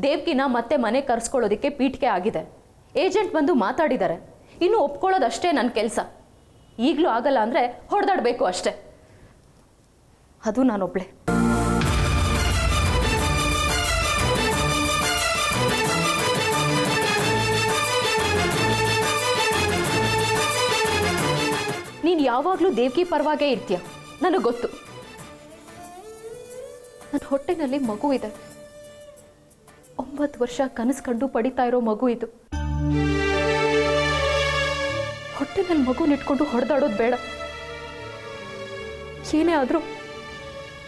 ದೇವ್ಕಿನ ಮತ್ತೆ ಮನೆ ಕರೆಸ್ಕೊಳ್ಳೋದಕ್ಕೆ ಪೀಠಿಕೆ ಆಗಿದೆ. ಏಜೆಂಟ್ ಬಂದು ಮಾತಾಡಿದ್ದಾರೆ. ಇನ್ನು ಒಪ್ಕೊಳ್ಳೋದಷ್ಟೇ ನನ್ನ ಕೆಲಸ. ಈಗಲೂ ಆಗಲ್ಲ ಅಂದರೆ ಹೊಡೆದಾಡಬೇಕು ಅಷ್ಟೇ. ಅದು ನಾನೊಬ್ಳೆ. ನೀನು ಯಾವಾಗಲೂ ದೇವ್ಕಿ ಪರವಾಗೇ ಇರ್ತೀಯ, ನನಗೆ ಗೊತ್ತು. ನನ್ನ ಹೊಟ್ಟೆನಲ್ಲಿ ಮಗು ಇದೆ. 9 ವರ್ಷ ಕನಸು ಕಂಡು ಪಡಿತಾ ಇರೋ ಮಗು ಇದು. ಹೊಟ್ಟೆನಲ್ಲಿ ಮಗು ಇಟ್ಕೊಂಡು ಹೊಡೆದಾಡೋದು ಬೇಡ. ಏನೇ ಆದರೂ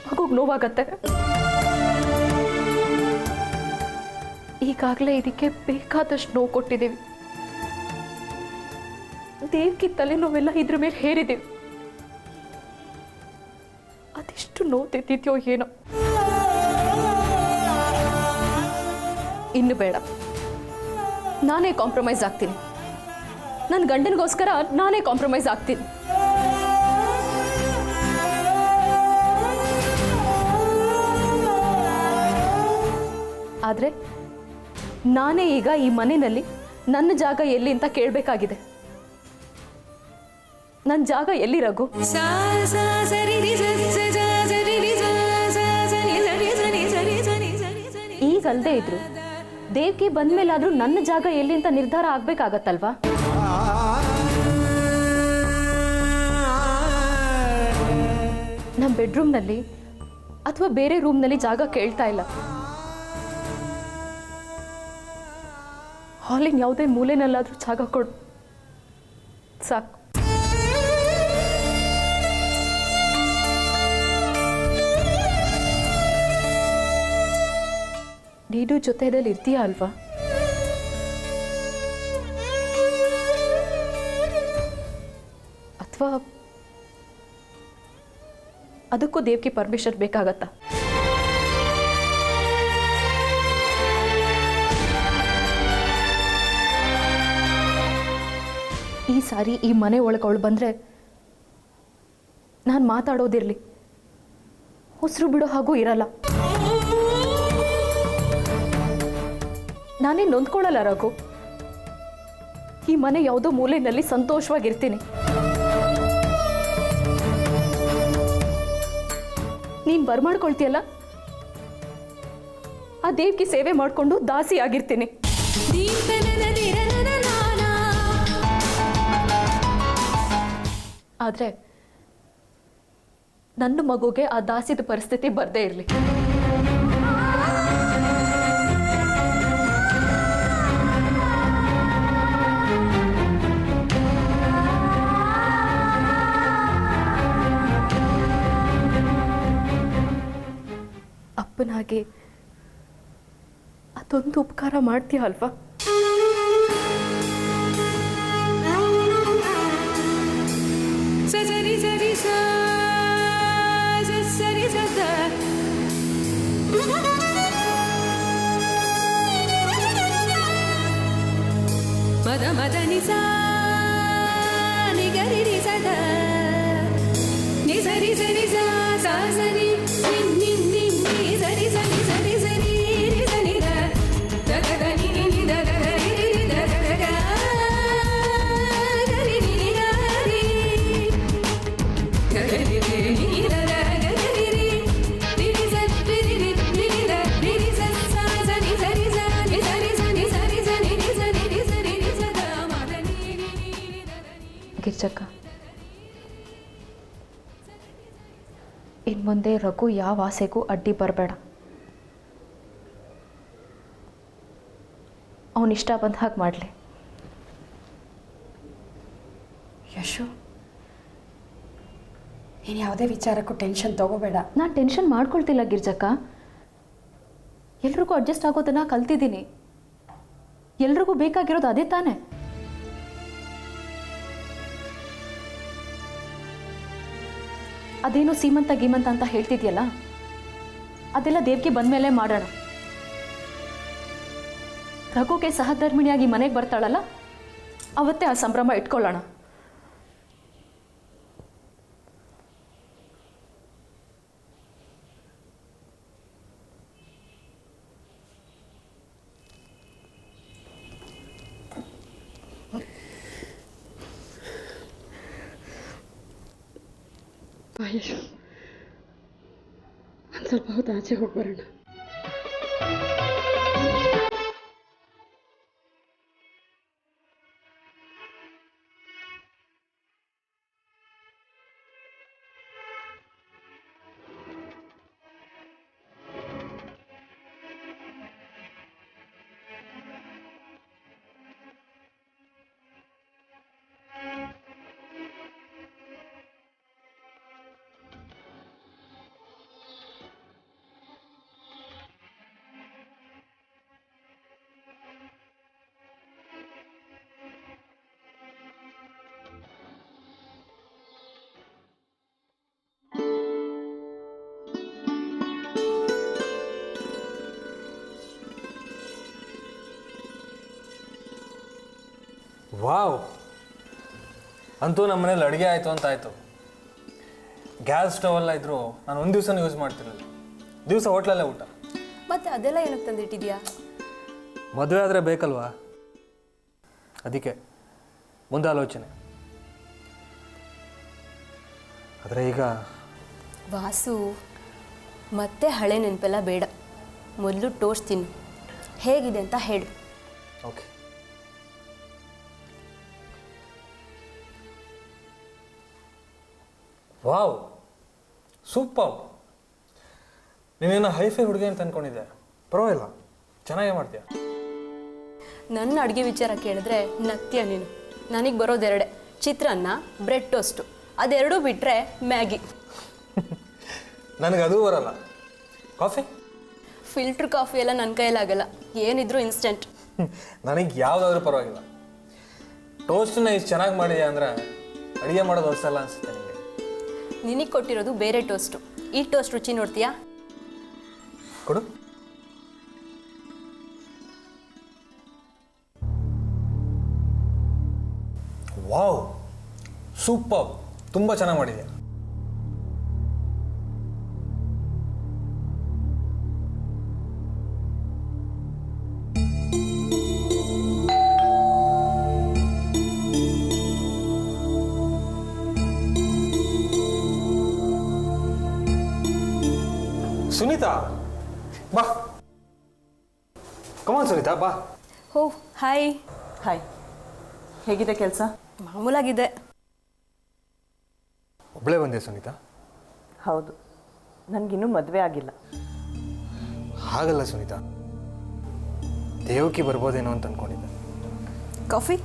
ಮಗುಗೆ ನೋವಾಗತ್ತೆ. ಈಗಾಗಲೇ ಇದಕ್ಕೆ ಬೇಕಾದಷ್ಟು ನೋವು ಕೊಟ್ಟಿದ್ದೀವಿ. ದೇವ್ಕಿ ತಲೆನೋವೆಲ್ಲ ಇದ್ರ ಮೇಲೆ ಹೇರಿದ್ದೀವಿ. ಅದೆಷ್ಟು ನೋವು ತೆತ್ತಿದ್ಯೋ ಏನೋ. ಇನ್ನು ಬೇಡ, ನಾನೇ ಕಾಂಪ್ರಮೈಸ್ ಆಗ್ತೀನಿ. ನನ್ನ ಗಂಡನಿಗೋಸ್ಕರ ನಾನೇ ಕಾಂಪ್ರಮೈಸ್ ಆಗ್ತೀನಿ. ಆದರೆ ನಾನೇ ಈಗ ಈ ಮನೆಯಲ್ಲಿ ನನ್ನ ಜಾಗ ಎಲ್ಲಿ ಅಂತ ಕೇಳಬೇಕಾಗಿದೆ. ನನ್ನ ಜಾಗ ಎಲ್ಲಿ ರಘು? ಈಗಲ್ದೇ ಇದ್ರು ದೇವ್ಕಿ ಬಂದ್ಮೇಲಾದ್ರೂ ನನ್ನ ಜಾಗ ಎಲ್ಲಿ ಅಂತ ನಿರ್ಧಾರ ಆಗ್ಬೇಕಾಗತ್ತಲ್ವಾ? ನಮ್ಮ ಬೆಡ್ರೂಮ್ನಲ್ಲಿ ಅಥವಾ ಬೇರೆ ರೂಮ್ನಲ್ಲಿ ಜಾಗ ಕೇಳ್ತಾ ಇಲ್ಲ. ಹಾಲಿನ ಯಾವುದೇ ಮೂಲೆನಲ್ಲಾದ್ರೂ ಜಾಗ ಕೊಡು ಸಾಕು. ನೀನು ಜೊತೆಯಲ್ಲಿ ಇರ್ತೀಯ ಅಲ್ವಾ? ಅಥವಾ ಅದಕ್ಕೂ ದೇವ್ಕಿ ಪರ್ಮಿಷನ್ ಬೇಕಾಗತ್ತಾ? ಈ ಸಾರಿ ಈ ಮನೆ ಒಳಗೆ ಅವಳು ಬಂದರೆ ನಾನು ಮಾತಾಡೋದಿರಲಿ, ಉಸಿರು ಬಿಡೋ ಹಾಗೂ ಇರಲ್ಲ. ನಾನೇ ನೊಂದ್ಕೊಳ್ಳಲ್ಲ ರಘು. ಈ ಮನೆ ಯಾವುದೋ ಮೂಲೆಯಲ್ಲಿ ಸಂತೋಷವಾಗಿರ್ತೀನಿ. ನೀನು ಬರ್ಮಾಡ್ಕೊಳ್ತೀಯಲ್ಲ, ಆ ದೇವ್ಕಿ ಸೇವೆ ಮಾಡಿಕೊಂಡು ದಾಸಿ ಆಗಿರ್ತೀನಿ. ಆದರೆ ನನ್ನ ಮಗುಗೆ ಆ ದಾಸಿದ ಪರಿಸ್ಥಿತಿ ಬರದೇ ಇರಲಿ. ಅಪ್ಪನಾಗೆ ಅದೊಂದು ಉಪಕಾರ ಮಾಡ್ತೀಯ ಅಲ್ವಾ? ಮದ ಮದ ನಿಸ ನಿಗರಿ ನಿಸದ ನಿಸರಿ ಸರಿ ಸಾ ಸರಿ ನಿ ನಿ ನಿ ಸರಿ ಸರಿ ಸರಿ ಸರಿ ಸರಿ ದ ದ ದ ನಿ ನಿ ದ ದ ರಿ ದ ದ ಗ ಗ ರಿ ನಿ ಗ ರಿ ಗ ರಿ ನಿ ದ ದ ಗ ರಿ ರಿ ರಿ ಸ ರಿ ರಿ ರಿ ದ ರಿ ಸ ಸಾ ಸರಿ ಸರಿ ಸರಿ ಸರಿ ಸರಿ ಸರಿ ಸರಿ ಸರಿ ಸರಿ ಸದ ಮದ ನಿ ನಿ ನಿ ದ ದ ಗಿರ್ಜಕ್ಕ, ಇನ್ನು ಮುಂದೆ ರಘು ಯಾವ ಆಸೆಗೂ ಅಡ್ಡಿ ಬರಬೇಡ. ಅವನಿಷ್ಟ ಬಂದ ಹಾಗೆ ಮಾಡಲಿ. ಯಶು, ನೀನು ಯಾವುದೇ ವಿಚಾರಕ್ಕೂ ಟೆನ್ಷನ್ ತಗೋಬೇಡ. ನಾನು ಟೆನ್ಷನ್ ಮಾಡ್ಕೊಳ್ತಿಲ್ಲ ಗಿರ್ಜಕ್ಕ. ಎಲ್ರಿಗೂ ಅಡ್ಜಸ್ಟ್ ಆಗೋದನ್ನ ಕಲ್ತಿದ್ದೀನಿ. ಎಲ್ರಿಗೂ ಬೇಕಾಗಿರೋದು ಅದೇ ತಾನೇ. ಅದೇನೋ ಸೀಮಂತ ಗೀಮಂತ ಅಂತ ಹೇಳ್ತಿದ್ಯಲ್ಲ, ಅದೆಲ್ಲ ದೇವ್ಕಿ ಬಂದ್ಮೇಲೆ ಮಾಡೋಣ. ರಘುಗೆ ಸಹಧರ್ಮಿಣಿಯಾಗಿ ಮನೆಗೆ ಬರ್ತಾಳಲ್ಲ, ಅವತ್ತೇ ಆ ಸಂಭ್ರಮ ಇಟ್ಕೊಳ್ಳೋಣ. ಯಶು, ಒಂದು ಸ್ವಲ್ಪ ಹೊತ್ತು ಆಚೆ ಹೋಗಿ ಬರೋಣ. ವಾವ್, ಅಂತೂ ನಮ್ಮ ಮನೇಲಿ ಅಡುಗೆ ಆಯಿತು ಅಂತ ಆಯಿತು. ಗ್ಯಾಸ್ ಸ್ಟವೆಲ್ಲ ಇದ್ದರೂ ನಾನು ಒಂದು ದಿವಸನೂ ಯೂಸ್ ಮಾಡ್ತಿರಲಿಲ್ಲ. ದಿವಸ ಹೋಟ್ಲಲ್ಲೇ ಊಟ. ಮತ್ತೆ ಅದೆಲ್ಲ ಏನಕ್ಕೆ ತಂದಿಟ್ಟಿದ್ಯಾ? ಮದುವೆ ಆದರೆ ಬೇಕಲ್ವಾ, ಅದಕ್ಕೆ ಮುಂದೆ ಆಲೋಚನೆ. ಆದರೆ ಈಗ ವಾಸು, ಮತ್ತೆ ಹಳೆ ನೆನಪೆಲ್ಲ ಬೇಡ. ಮೊದಲು ಟೋಸ್ಟ್ ತಿನ್ನು, ಹೇಗಿದೆ ಅಂತ ಹೇಳು. ಓಕೆ. Wow, super. ನೀನೇನೋ ಹೈಫೈ ಹುಡುಗಿ ಅಂತ ಅಂದ್ಕೊಂಡಿದ್ದೆ. ಪರವಾಗಿಲ್ಲ, ಚೆನ್ನಾಗೇ ಮಾಡ್ತೀಯ. ನನ್ನ ಅಡುಗೆ ವಿಚಾರ ಕೇಳಿದ್ರೆ ನಗ್ತೀಯ ನೀನು. ನನಗೆ ಬರೋದೆರಡೆ, ಚಿತ್ರಾನ್ನ, ಬ್ರೆಡ್ ಟೋಸ್ಟು. ಅದೆರಡೂ ಬಿಟ್ಟರೆ ಮ್ಯಾಗಿ. ನನಗೆ ಅದು ಬರಲ್ಲ. ಕಾಫಿ? ಫಿಲ್ಟ್ರ್ ಕಾಫಿ ಎಲ್ಲ ನನ್ನ ಕೈಲಾಗಲ್ಲ, ಏನಿದ್ರು ಇನ್ಸ್ಟೆಂಟ್. ನನಗೆ ಯಾವುದಾದ್ರೂ ಪರವಾಗಿಲ್ಲ. ಟೋಸ್ಟನ್ನ ಇಷ್ಟು ಚೆನ್ನಾಗಿ ಮಾಡಿದೆ ಅಂದರೆ ಅಡುಗೆ ಮಾಡೋದು ಹೊಸಲ್ಲ ಅನಿಸುತ್ತೆ ನನಗೆ. ನಿನಗೆ ಕೊಟ್ಟಿರೋದು ಬೇರೆ ಟೋಸ್ಟು. ಈ ಟೋಸ್ಟ್ ರುಚಿ ನೋಡ್ತೀಯಾ? ಕೊಡು. ವಾವ್, ಸೂಪರ್, ತುಂಬ ಚೆನ್ನಾಗಿ ಮಾಡಿದೆ. ಸುನೀತಾ, ಬಾ. ಕಮಾನ್ ಸುನೀತಾ, ಬಾ. ಹೋ, ಹಾಯ್. ಹಾಯ್, ಹೇಗಿದೆ ಕೆಲಸ? ಮಾಮೂಲಾಗಿದೆ. ಒಬ್ಬಳೇ ಬಂದೆ ಸುನೀತಾ? ಹೌದು, ನನಗಿನ್ನೂ ಮದುವೆ ಆಗಿಲ್ಲ. ಹಾಗಲ್ಲ ಸುನೀತಾ, ದೇವಕಿ ಬರ್ಬೋದೇನೋ ಅಂತ ಅಂದ್ಕೊಂಡಿದ್ದೆ. ಕಾಫಿ?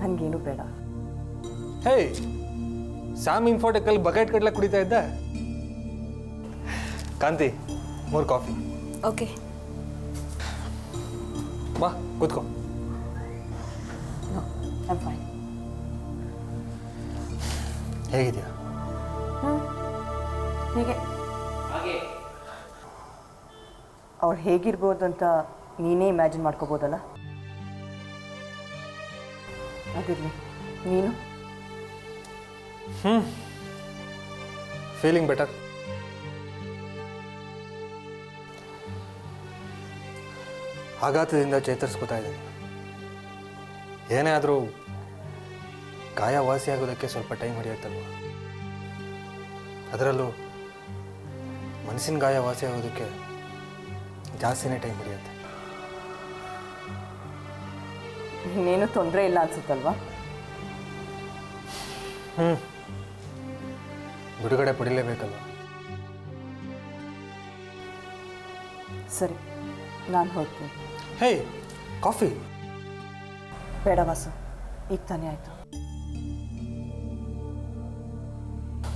ನನಗೇನು ಬೇಡ. ಹೇ, ಸ್ಯಾಮ್ ಇನ್ಫೋಟೆಕಲ್ಲಿ ಬಕೆಟ್ ಕಟ್ಲ ಕುಡಿತಾ ಇದ್ದೆ. ಕಾಂತಿ, 3 ಕಾಫಿ. ಓಕೆ. ಬಾ, ಕೂತ್ಕೋ. I'm fine. ಹೇಗಿದೆಯಾ? ಹೀಗೆ. ಅವಳು ಹೇಗಿರ್ಬೋದು ಅಂತ ನೀನೇ ಇಮ್ಯಾಜಿನ್ ಮಾಡ್ಕೋಬೋದಲ್ಲ. ಅದಿರಲಿ, ನೀನು? Feeling better. ಆಘಾತದಿಂದ ಚೇತರಿಸ್ಕೋತಾ ಇದ್ದೀನಿ. ಏನೇ ಆದರೂ ಗಾಯ ವಾಸಿಯಾಗೋದಕ್ಕೆ ಸ್ವಲ್ಪ ಟೈಮ್ ಹಿಡಿಯುತ್ತಲ್ವ. ಅದರಲ್ಲೂ ಮನಸ್ಸಿನ ಗಾಯ ವಾಸಿಯಾಗೋದಕ್ಕೆ ಜಾಸ್ತಿನೇ ಟೈಮ್ ಹಿಡಿಯುತ್ತೆ. ಇನ್ನೇನು ತೊಂದರೆ ಇಲ್ಲ ಅನ್ಸುತ್ತಲ್ವಾ? ಬಿಡುಗಡೆ ಪಡಿಲೇಬೇಕಲ್ವ. ಸರಿ, ನಾನು ಹೋಗ್ತೀನಿ. ಹೇ, ಕಾಫಿ? ಬೇಡ ವಾಸು, ಈಗ ತಾನೇ ಆಯಿತು.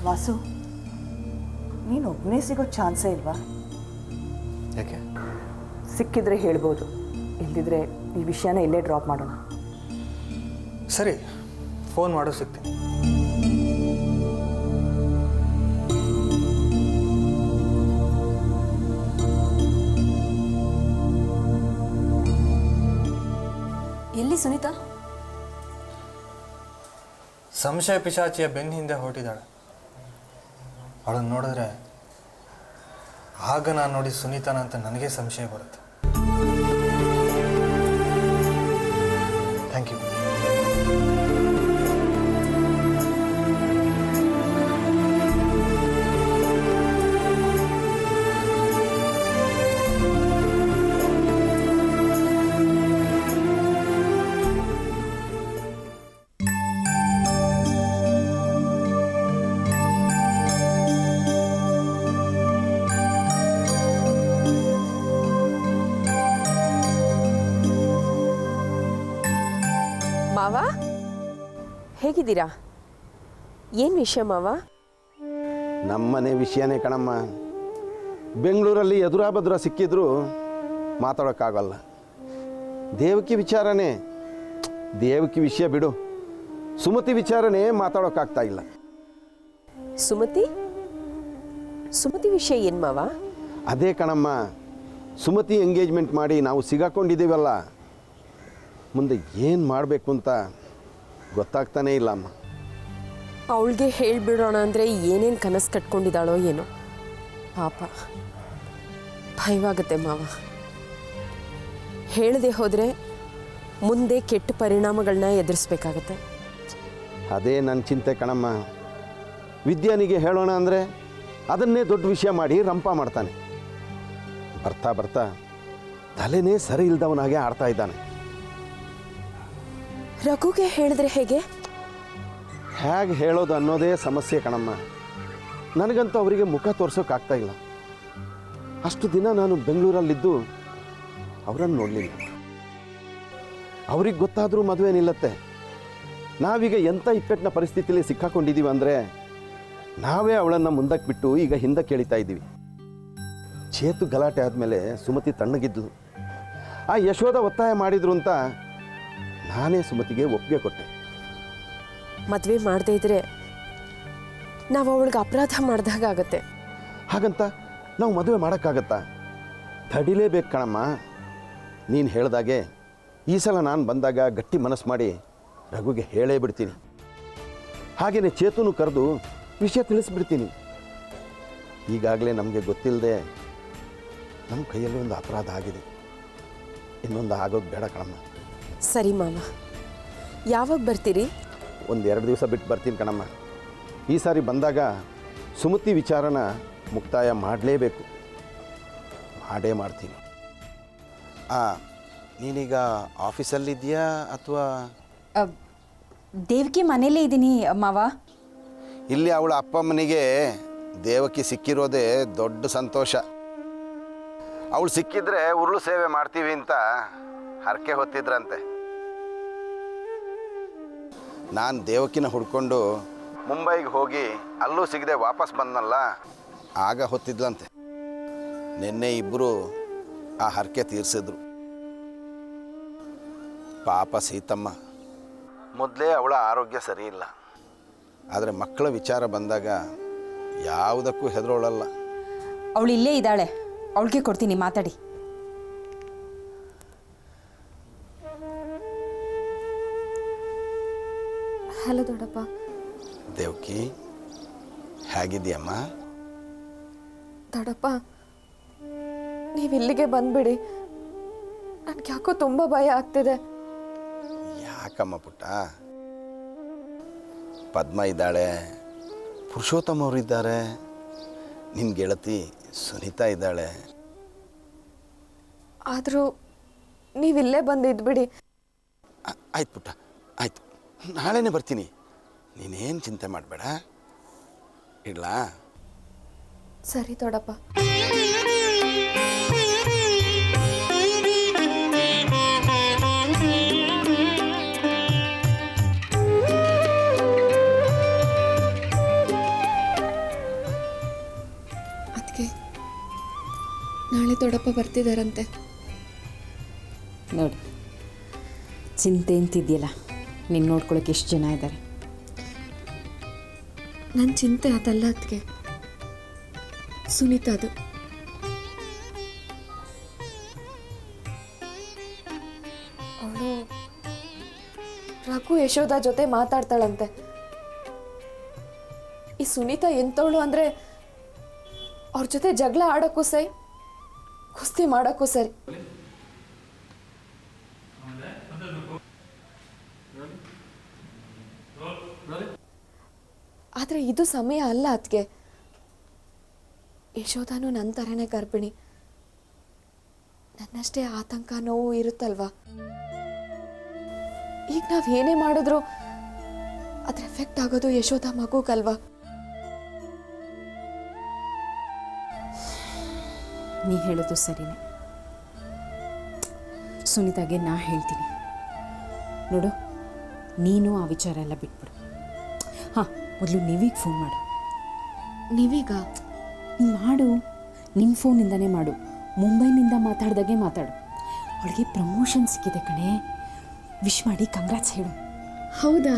ವಾಸು, ನೀನು ಒಬ್ಬನೇ ಸಿಗೋ ಚಾನ್ಸೇ ಇಲ್ವಾ? ಯಾಕೆ? ಸಿಕ್ಕಿದ್ರೆ ಹೇಳ್ಬೋದು, ಇಲ್ದಿದ್ರೆ ಈ ವಿಷಯನ ಇಲ್ಲೇ ಡ್ರಾಪ್ ಮಾಡೋಣ. ಸರಿ, ಫೋನ್ ಮಾಡೋ ಸಿಗ್ತೀನಿ. ಎಲ್ಲಿ ಸುನೀತಾ? ಸಂಶಯ ಪಿಶಾಚಿಯ ಬೆನ್ನ ಹಿಂದೆ ಹೊರಟಿದ್ದಾಳೆ. ಅವಳನ್ನು ನೋಡಿದ್ರೆ ಆಗ ನಾನು ನೋಡಿ ಸುನೀತಾನ ಅಂತ ನನಗೆ ಸಂಶಯ ಬರುತ್ತೆ. Thank you. ಮಾವ ಹೇಗಿದ್ದೀರಾ? ಏನು ವಿಷಯ ಮಾವ? ನಮ್ಮನೆ ವಿಷಯನೇ ಕಣಮ್ಮ. ಬೆಂಗಳೂರಲ್ಲಿ ಎದುರಾಬದುರ ಸಿಕ್ಕಿದ್ರು ಮಾತಾಡೋಕ್ಕಾಗಲ್ಲ. ದೇವಕಿ ವಿಚಾರನೇ, ದೇವಕಿ ವಿಷಯ ಬಿಡು, ಸುಮತಿ ವಿಚಾರನೇ ಮಾತಾಡೋಕ್ಕಾಗ್ತಾ ಇಲ್ಲ. ಸುಮತಿ ವಿಷಯ ಏನು ಮಾವ? ಅದೇ ಕಣಮ್ಮ, ಸುಮತಿ ಎಂಗೇಜ್ಮೆಂಟ್ ಮಾಡಿ ನಾವು ಸಿಗಾಕೊಂಡಿದ್ದೀವಲ್ಲ, ಮುಂದೆ ಏನು ಮಾಡಬೇಕು ಅಂತ ಗೊತ್ತಾಗ್ತಾನೇ ಇಲ್ಲ ಅಮ್ಮ. ಅವಳಿಗೆ ಹೇಳಿಬಿಡೋಣ ಅಂದರೆ ಏನೇನು ಕನಸು ಕಟ್ಕೊಂಡಿದ್ದಾಳೋ ಏನೋ ಪಾಪ. ಭಯವಾಗುತ್ತೆ ಮಾವ. ಹೇಳದೆ ಹೋದರೆ ಮುಂದೆ ಕೆಟ್ಟ ಪರಿಣಾಮಗಳನ್ನ ಎದುರಿಸ್ಬೇಕಾಗತ್ತೆ. ಅದೇ ನನ್ನ ಚಿಂತೆ ಕಣಮ್ಮ. ವಿದ್ಯಾನಿಗೆ ಹೇಳೋಣ ಅಂದರೆ ಅದನ್ನೇ ದೊಡ್ಡ ವಿಷಯ ಮಾಡಿ ರಂಪ ಮಾಡ್ತಾನೆ. ಬರ್ತಾ ಬರ್ತಾ ತಲೆನೇ ಸರಿ ಇಲ್ದವನಾಗೆ ಆಡ್ತಾ ಇದ್ದಾನೆ. ರಘುಗೆ ಹೇಳಿದ್ರೆ ಹೇಗೆ ಹೇಳೋದು ಅನ್ನೋದೇ ಸಮಸ್ಯೆ ಕಣಮ್ಮ. ನನಗಂತೂ ಅವರಿಗೆ ಮುಖ ತೋರ್ಸೋಕ್ಕಾಗ್ತಾ ಇಲ್ಲ. ಅಷ್ಟು ದಿನ ನಾನು ಬೆಂಗಳೂರಲ್ಲಿದ್ದು ಅವರನ್ನು ನೋಡಲಿಲ್ಲ. ಅವ್ರಿಗೆ ಗೊತ್ತಾದರೂ ಮದುವೆ ನಿಲ್ಲತ್ತೆ. ನಾವೀಗ ಎಂಥ ಇಕ್ಕಟ್ಟಿನ ಪರಿಸ್ಥಿತಿಯಲ್ಲಿ ಸಿಕ್ಕಾಕೊಂಡಿದ್ದೀವಿ ಅಂದರೆ ನಾವೇ ಅವಳನ್ನು ಮುಂದಕ್ಕೆ ಬಿಟ್ಟು ಈಗ ಹಿಂದಕ್ಕೆ ಎಳಿತಾ ಇದ್ದೀವಿ. ಚೇತು ಗಲಾಟೆ ಆದಮೇಲೆ ಸುಮತಿ ತಣ್ಣಗಿದ್ಲು. ಆ ಯಶೋಧ ಒತ್ತಾಯ ಮಾಡಿದ್ರು ಅಂತ ನಾನೇ ಸುಮತಿಗೆ ಒಪ್ಪಿಗೆ ಕೊಟ್ಟೆ. ಮದುವೆ ಮಾಡದೇ ಇದ್ರೆ ನಾವು ಅವಳಿಗೆ ಅಪರಾಧ ಮಾಡಿದಾಗ ಆಗತ್ತೆ. ಹಾಗಂತ ನಾವು ಮದುವೆ ಮಾಡೋಕ್ಕಾಗತ್ತಾ? ತಡಿಲೇಬೇಕು ಕಣಮ್ಮ. ನೀನು ಹೇಳ್ದಾಗೆ ಈ ಸಲ ನಾನು ಬಂದಾಗ ಗಟ್ಟಿ ಮನಸ್ಸು ಮಾಡಿ ರಘುಗೆ ಹೇಳೇ ಬಿಡ್ತೀನಿ. ಹಾಗೆಯೇ ಚೇತುನು ಕರೆದು ವಿಷಯ ತಿಳಿಸ್ಬಿಡ್ತೀನಿ. ಈಗಾಗಲೇ ನಮಗೆ ಗೊತ್ತಿಲ್ಲದೆ ನಮ್ಮ ಕೈಯಲ್ಲಿ ಒಂದು ಅಪರಾಧ ಆಗಿದೆ. ಇನ್ನೊಂದು ಆಗೋದು ಬೇಡ ಕಣಮ್ಮ. ಸರಿ ಮಾವ, ಯಾವಾಗ ಬರ್ತೀರಿ? ಒಂದು 2 ದಿವಸ ಬಿಟ್ಟು ಬರ್ತೀನಿ ಕಣಮ್ಮ. ಈ ಸಾರಿ ಬಂದಾಗ ಸುಮತಿ ವಿಚಾರನ ಮುಕ್ತಾಯ ಮಾಡಲೇಬೇಕು. ಮಾಡೇ ಮಾಡ್ತೀನಿ. ನೀನೀಗ ಆಫೀಸಲ್ಲಿದೆಯಾ ಅಥವಾ ದೇವಕಿ ಮನೇಲೇ ಇದ್ದೀನಿ ಮಾವ. ಇಲ್ಲಿ ಅವಳ ಅಪ್ಪಮ್ಮನಿಗೆ ದೇವಕಿ ಸಿಕ್ಕಿರೋದೇ ದೊಡ್ಡ ಸಂತೋಷ. ಅವಳು ಸಿಕ್ಕಿದ್ರೆ ಉರುಳು ಸೇವೆ ಮಾಡ್ತೀವಿ ಅಂತ ಹರಕೆ ಹೊತ್ತಿದ್ರಂತೆ. ನಾನು ದೇವಕಿನ ಹುಡ್ಕೊಂಡು ಮುಂಬೈಗೆ ಹೋಗಿ ಅಲ್ಲೂ ಸಿಗದೆ ವಾಪಸ್ ಬಂದನಲ್ಲ, ಆಗ ಹೊತ್ತಿದ್ಲಂತೆ. ನಿನ್ನೆ ಇಬ್ಬರು ಆ ಹರಕೆ ತೀರಿಸಿದ್ರು. ಪಾಪ ಸೀತಮ್ಮ, ಮೊದಲೇ ಅವಳ ಆರೋಗ್ಯ ಸರಿ ಇಲ್ಲ. ಆದರೆ ಮಕ್ಕಳ ವಿಚಾರ ಬಂದಾಗ ಯಾವುದಕ್ಕೂ ಹೆದರೋಳಲ್ಲ. ಅವಳು ಇಲ್ಲೇ ಇದ್ದಾಳೆ, ಅವಳಿಗೆ ಕೊಡ್ತೀನಿ, ಮಾತಾಡಿ. ಹಲೋ ದೊಡ್ಡಪ್ಪ. ದೇವಕಿ, ಹೇಗಿದೆಯಮ್ಮ? ದೊಡ್ಡಪ್ಪ, ನೀವು ಇಲ್ಲಿಗೆ ಬಂದ್ಬಿಡಿ. ನನಗೆ ಯಾಕೋ ತುಂಬ ಭಯ ಆಗ್ತಿದೆ. ಯಾಕಮ್ಮ ಪುಟ್ಟ? ಪದ್ಮ ಇದ್ದಾಳೆ, ಪುರುಷೋತ್ತಮ ಅವರಿದ್ದಾರೆ, ನಿನ್ನ ಗೆಳತಿ ಸುನೀತಾ ಇದ್ದಾಳೆ. ಆದರೂ ನೀವಿಲ್ಲೇ ಬಂದು ಇದ್ಬಿಡಿ. ಆಯ್ತು ಪುಟ್ಟ, ಆಯಿತು, ನಾಳೆನೇ ಬರ್ತೀನಿ. ನೀನೇನು ಚಿಂತೆ ಮಾಡಬೇಡ. ಇಡ್ಲಾ? ಸರಿ ದೊಡ್ಡಪ್ಪ. ಅದಕ್ಕೆ ನಾಳೆ ದೊಡ್ಡಪ್ಪ ಬರ್ತಿದ್ದಾರಂತೆ. ನೋಡಿ, ಚಿಂತೆ ಅಂತಿದೆಯಲ್ಲ, ನೀನು ನೋಡ್ಕೊಳಕ್ಕೆ ಎಷ್ಟು ಜನ ಇದ್ದಾರೆ. ನನ್ನ ಚಿಂತೆ ಅದಲ್ಲ ಅದಕ್ಕೆ, ಸುನೀತಾ ಅದು. ಅವಳು ರಘು ಯಶೋಧ ಜೊತೆ ಮಾತಾಡ್ತಾಳಂತೆ. ಈ ಸುನೀತಾ ಎಂತವಳು ಅಂದರೆ ಅವ್ರ ಜೊತೆ ಜಗಳ ಆಡೋಕ್ಕೂ ಸರಿ, ಕುಸ್ತಿ ಮಾಡೋಕ್ಕೂ ಸರಿ. ಆದರೆ ಇದು ಸಮಯ ಅಲ್ಲ ಅದಕ್ಕೆ. ಯಶೋಧಾನು ನನ್ನ ಥರನೇ ಗರ್ಭಿಣಿ. ನನ್ನಷ್ಟೇ ಆತಂಕ, ನೋವು ಇರುತ್ತಲ್ವಾ. ಈಗ ನಾವು ಏನೇ ಮಾಡಿದ್ರು ಅದ್ರ ಎಫೆಕ್ಟ್ ಆಗೋದು ಯಶೋಧ ಮಗುಗಲ್ವಾ. ನೀ ಹೇಳೋದು ಸರಿನೇ. ಸುನೀತಾಗೆ ನಾ ಹೇಳ್ತೀನಿ. ನೋಡು, ನೀನು ಆ ವಿಚಾರ ಎಲ್ಲ ಬಿಟ್ಬಿಡು. ಹಾಂ, ಮೊದಲು ನೀವೀಗ ಫೋನ್ ಮಾಡು. ನೀವೀಗ ಮಾಡು, ನಿಮ್ಮ ಫೋನಿಂದನೇ ಮಾಡು. ಮುಂಬೈನಿಂದ ಮಾತಾಡ್ದಾಗೆ ಮಾತಾಡು. ಅವಳಿಗೆ ಪ್ರಮೋಷನ್ ಸಿಕ್ಕಿದೆ ಕಣೆ, ವಿಶ್ ಮಾಡಿ ಕಂಗ್ರಾಟ್ಸ್ ಹೇಳು. ಹೌದಾ?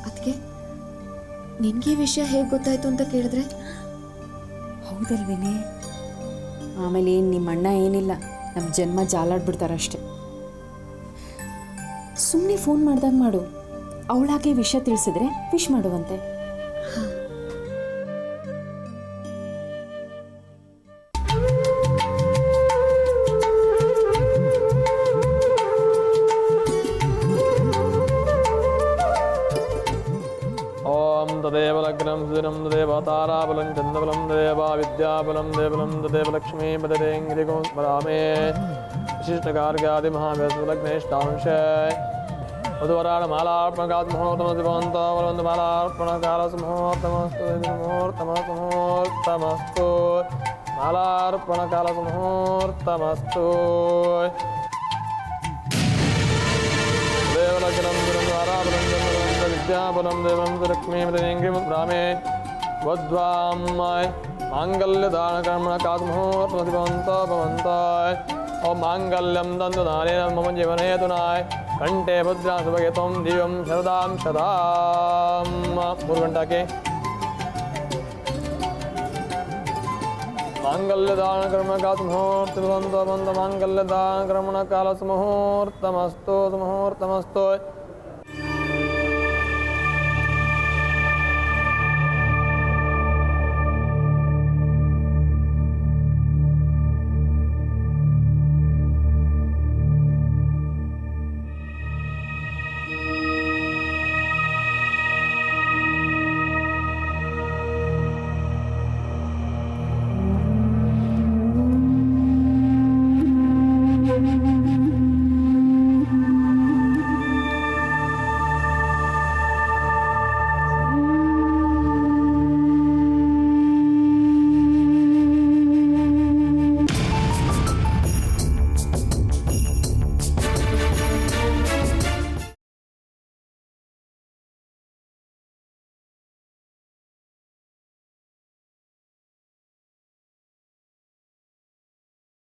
ಅದಕ್ಕೆ ನಿನಗೆ ವಿಷಯ ಹೇಗೆ ಗೊತ್ತಾಯ್ತು ಅಂತ ಕೇಳಿದ್ರೆ? ಹೌದಲ್ವೇನೆ? ಆಮೇಲೆ ಏನು ನಿಮ್ಮ ಅಣ್ಣ ಏನಿಲ್ಲ, ನಮ್ಮ ಜನ್ಮ ಜಾಲಾಡ್ಬಿಡ್ತಾರಷ್ಟೆ. ಸುಮ್ಮನೆ ಫೋನ್ ಮಾಡ್ದಾಗ ಮಾಡು. ಅವಳಾಗೆ ವಿಷಯ ತಿಳಿಸಿದ್ರೆ ವಿಶ್ ಮಾಡುವಂತೆ. ಓಂ ತದೇವ ಲಗ್ನಂ ಸುದಿನಂ ತದೇವ ತಾರಾಬಲಂ ಚಂದ್ರಬಲಂ ತದೇವ ವಿದ್ಯಾಬಲಂ ದೇವಲಂ ತದೇವ ಲಕ್ಷ್ಮೀ ಪದರೇಂಗಿರಿಗೋ ಬಲಾಮೇ ವಿಶಿಷ್ಟಗಾರ್ಗಾದಿ ಮಹಾವ್ಯಸ್ವಲಗ್ನೇಷ್ಟಾಂಶ ಮಧುವರಾಳ ಮಾಲಾರ್ಪಣಗಾತ್ ಮುಹೂರ್ತಮಸ್ತಿಭವಂತ ವರವಂತ ಮಾಲಾರ್ಪಣಕಾಲ ಸುಮುಹೂರ್ತಮಸ್ತು ಮುಹೂರ್ತಮಸ್ತು ಮಾಲಾರ್ಪಣಕಾಲ ಸುಮುಹೂರ್ತಮಸ್ತು ದೇವಲಗ್ನಂ ದುರಂದ್ವಾರಾಬಲಂ ಚಂದ್ರಬಲಂ ವಿದ್ಯಾಬಲಂ ದೇವಂ ಲಕ್ಷ್ಮೀ ಪದರೇಂಗಿರಿಮೇ ವಧ್ವಾಮ್ಮಾಯ್ ಮಾಂಗಲ್ಯದಾನಕರ್ಮಣಕಾತ್ ಮುಹೂರ್ತಮಸ್ತಿಭವಂತ ಭವಂತಾಯ್ ಓಂ ಮಾಂಗಲ್ಯಂ ದಂದುದಾನೇನ ಮಮ ಜೀವನೇ ತುನಾಯ್ ಕಂಠೆ ಭದ್ರಾ ಸುಭಗೆ ತ್ವಂ ದಿವ್ಯಂ ಶರದಾಂ ಶದಾಂ. 3 ಗಂಟೆಗೆ ಮಾಂಗಲ್ಯದಾನಕರ್ಮಕಾತ್ ಮುಹೂರ್ತಮಸ್ತಿಭವಂತ ಭವಂತ ಮಾಂಗಲ್ಯದಾನಕರ್ಮಣಕಾಲ ಸುಮುಹೂರ್ತಮಸ್ತು